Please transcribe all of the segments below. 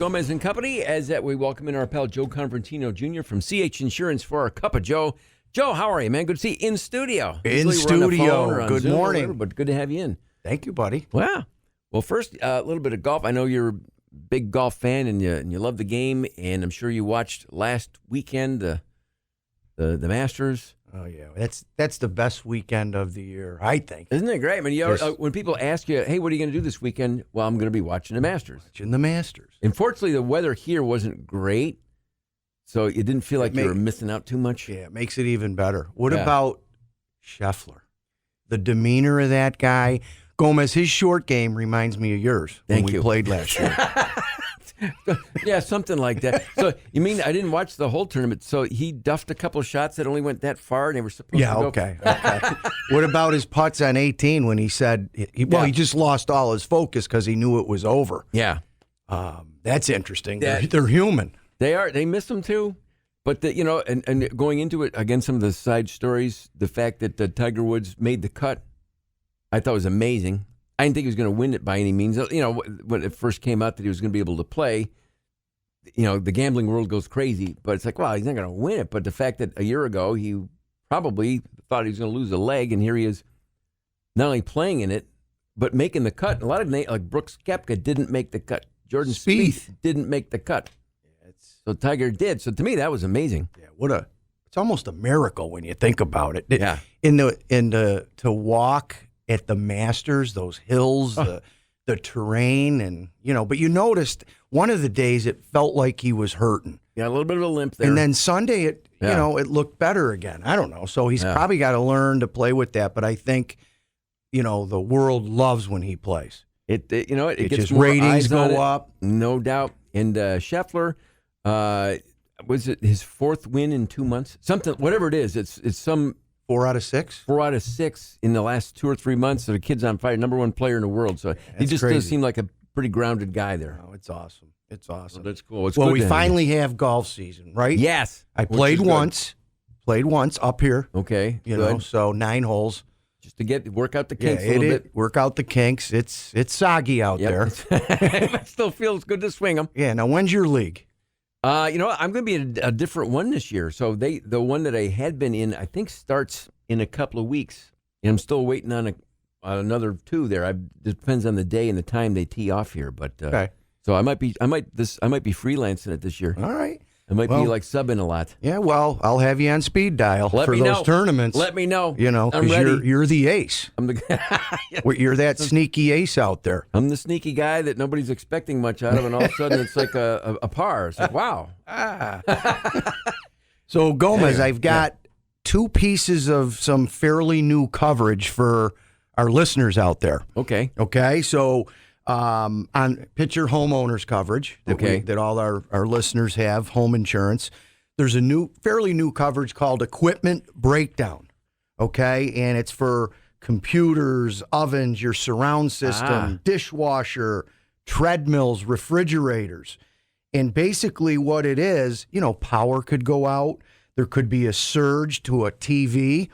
Gomez and Company, as that we welcome in our pal Joe Convertino Jr. from CH Insurance for our cup of Joe. Joe, how are you, man? Good to see you in studio. In studio. Good morning. Whatever, but good to have you in. Thank you, buddy. Wow. Well, first, a little bit of golf. I know you're a big golf fan and you love the game, and I'm sure you watched last weekend the Masters. Oh yeah, that's the best weekend of the year, I think. Isn't it great? I mean, when people ask you, "Hey, what are you going to do this weekend?" Well, I'm going to be watching the Masters. Watching the Masters. Unfortunately, the weather here wasn't great, so you didn't feel like you were missing out too much. Yeah, it makes it even better. What about Sheffler? The demeanor of that guy, Gomez. His short game reminds me of yours when we played last year. Yeah, something like that. So you mean I didn't watch the whole tournament? So he duffed a couple of shots that only went that far, and they were supposed to go. Okay. What about his putts on 18 when he said he just lost all his focus because he knew it was over? Yeah, that's interesting. They're human. They are. They miss him too. But and going into it again, some of the side stories, the fact that Tiger Woods made the cut, I thought was amazing. I didn't think he was going to win it by any means. When it first came out that he was going to be able to play, the gambling world goes crazy. But it's like, well, he's not going to win it. But the fact that a year ago he probably thought he was going to lose a leg, and here he is not only playing in it, but making the cut. A lot of like Brooks Koepka didn't make the cut. Jordan Spieth didn't make the cut. So Tiger did. So to me, that was amazing. Yeah, it's almost a miracle when you think about it. Yeah. To walk at the Masters, those hills, the terrain, and but you noticed one of the days it felt like he was hurting. Yeah, a little bit of a limp there. And then Sunday it looked better again. I don't know. So he's probably got to learn to play with that, but I think the world loves when he plays. It gets just more ratings go up. No doubt. And Sheffler, was it his fourth win in 2 months? Something, whatever it is, it's some 4 out of 6? 4 out of 6 in the last 2 or 3 months. So the kid's on fire, number one player in the world. So he just does seem like a pretty grounded guy there. Oh, it's awesome. It's awesome. Well, that's cool. Well, we finally have golf season, right? Yes. I played once. Played once up here. Okay. So 9 holes. Just to work out the kinks a little bit. Work out the kinks. It's soggy out there. It still feels good to swing them. Yeah. Now, when's your league? I'm going to be in a different one this year. So the one that I had been in, I think starts in a couple of weeks. And I'm still waiting on another 2 there. It depends on the day and the time they tee off here. But so I might be freelancing it this year. All right. I might be like subbing a lot. Yeah, well, I'll have you on speed dial for those tournaments. Let me know. I'm ready. You're the ace. I'm the You're that sneaky ace out there. I'm the sneaky guy that nobody's expecting much out of, and all of a sudden it's like a par. It's like, wow. So, Gomez, I've got 2 pieces of some fairly new coverage for our listeners out there. Okay. So, on Pitcher homeowners coverage that all our listeners have, home insurance, there's a fairly new coverage called Equipment Breakdown. Okay, and it's for computers, ovens, your surround system, dishwasher, treadmills, refrigerators. And basically what it is, power could go out. There could be a surge to a TV.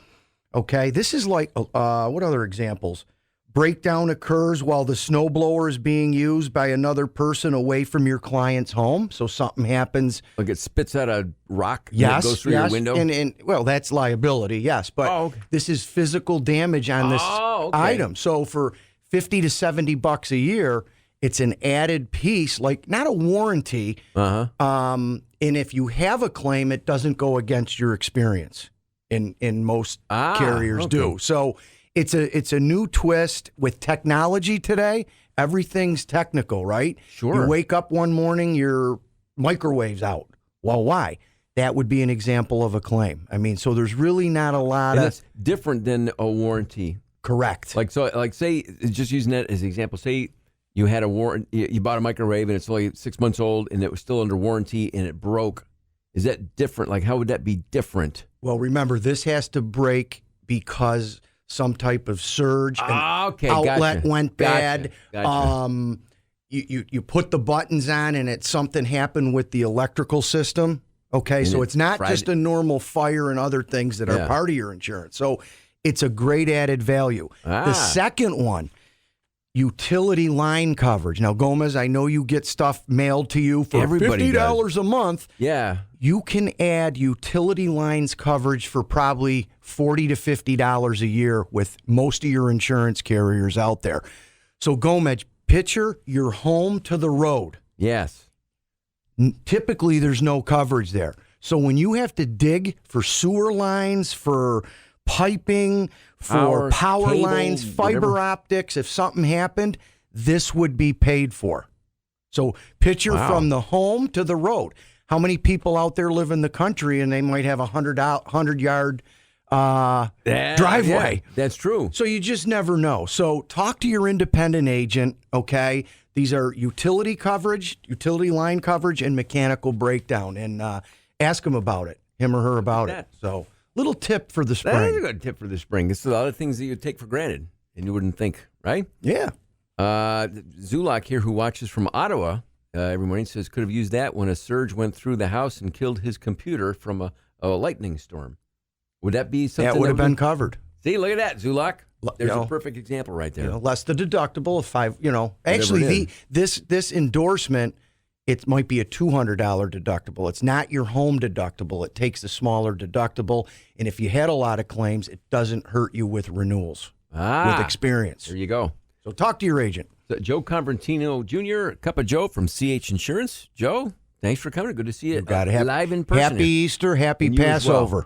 Okay, this is like, what other examples? Breakdown occurs while the snowblower is being used by another person away from your client's home. So something happens. Like it spits out a rock and it goes through your window? And well, that's liability, yes. But this is physical damage on this item. So for $50 to $70 a year, it's an added piece, like not a warranty. And if you have a claim, it doesn't go against your experience. In most carriers do. So it's a new twist with technology today. Everything's technical, right? Sure. You wake up one morning, your microwave's out. Well, why? That would be an example of a claim. I mean, so there's really not a lot of... That's different than a warranty. Correct. Like say, just using that as an example, say you had you bought a microwave and it's only 6 months old and it was still under warranty and it broke. Is that different? Like, how would that be different? Well, remember, this has to break because some type of surge and outlet went bad. Gotcha. You put the buttons on and something happened with the electrical system. Okay, and so it's not just a normal fire and other things that are part of your insurance. So it's a great added value. The second one, utility line coverage. Now, Gomez, I know you get stuff mailed to you for Everybody $50 a month. Yeah. You can add utility lines coverage for probably $40 to $50 a year with most of your insurance carriers out there. So, Gomez, picture your home to the road. Yes. Typically, there's no coverage there. So when you have to dig for sewer lines, for piping, for power cable, lines, fiber whatever. optics, if something happened, this would be paid for. So picture from the home to the road. How many people out there live in the country and they might have a 100-yard driveway? Yeah, that's true. So you just never know. So talk to your independent agent, okay? These are utility coverage, utility line coverage, and mechanical breakdown. And ask him about it, him or her about it. So little tip for the spring. That is a good tip for the spring. It's a lot of things that you take for granted and you wouldn't think, right? Yeah. Zulak here, who watches from Ottawa every morning, says could have used that when a surge went through the house and killed his computer from a lightning storm. Would that be something that would have been covered? See, look at that, Zulak. There's You know, a perfect example right there. Less the deductible of $5. Whatever Actually, it this endorsement, it might be a $200 deductible. It's not your home deductible. It takes the smaller deductible, and if you had a lot of claims, it doesn't hurt you with renewals with experience. There you go. So talk to your agent. So Joe Convertino Jr., Cup of Joe from CH Insurance. Joe, thanks for coming. Good to see you Got live in person. Happy Easter, happy And you as well. Passover.